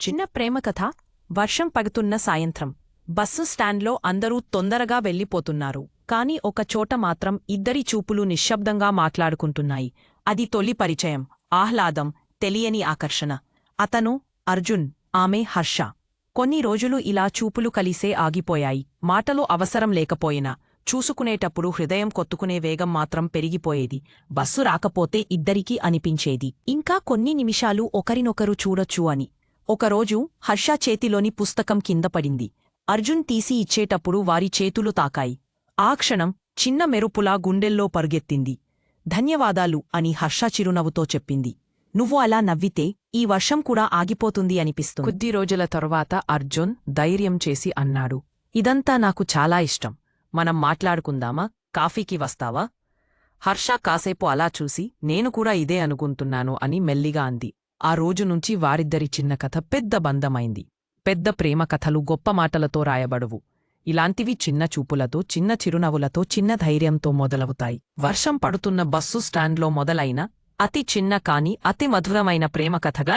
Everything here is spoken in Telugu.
చిన్న ప్రేమ కథ. వర్షం పడుతున్న సాయంత్రం. బస్సు స్టాండ్లో అందరూ తొందరగా వెళ్ళిపోతున్నారు. కాని ఒక చోట మాత్రం ఇద్దరి చూపులు నిశ్శబ్దంగా మాట్లాడుకుంటున్నాయి. అది తొలి పరిచయం, ఆహ్లాదం, తెలియని ఆకర్షణ. అతను అర్జున్, ఆమె హర్ష. కొన్ని రోజులు ఇలా చూపులు కలిసే ఆగిపోయాయి. మాటలు అవసరం లేకపోయినా చూసుకునేటప్పుడు హృదయం కొట్టుకునే వేగం మాత్రం పెరిగిపోయేది. బస్సు రాకపోతే ఇద్దరికీ అనిపించేది ఇంకా కొన్ని నిమిషాలు ఒకరినొకరు చూడొచ్చు అని. ఒకరోజు హర్ష చేతిలోని పుస్తకం కింద పడింది. అర్జున్ తీసి ఇచ్చేటప్పుడు వారి చేతులు తాకాయి. ఆ క్షణం చిన్న మెరుపులా గుండెల్లో పరుగెత్తింది. ధన్యవాదాలు అని హర్ష చిరునవ్వుతో చెప్పింది. నువ్వు అలా నవ్వితే ఈ వర్షం కూడా ఆగిపోతుంది అనిపిస్తుంది. కొద్ది రోజుల తరువాత అర్జున్ ధైర్యం చేసి అన్నాడు, ఇదంతా నాకు చాలా ఇష్టం. మనం మాట్లాడుకుందామా? కాఫీకి వస్తావా? హర్ష కాసేపు అలా చూసి, నేను కూడా ఇదే అనుకుంటున్నాను అని మెల్లిగా అంది. ఆ రోజు నుంచి వారిద్దరి చిన్న కథ పెద్ద బంధమైంది. పెద్ద ప్రేమ కథలు గొప్ప మాటలతో రాయబడవు. ఇలాంటివి చిన్న చూపులతో, చిన్న చిరునవ్వులతో, చిన్న ధైర్యంతో మొదలవుతాయి. వర్షం పడుతున్న బస్సు స్టాండ్లో మొదలైన అతి చిన్న కాని అతి మధురమైన ప్రేమ కథగా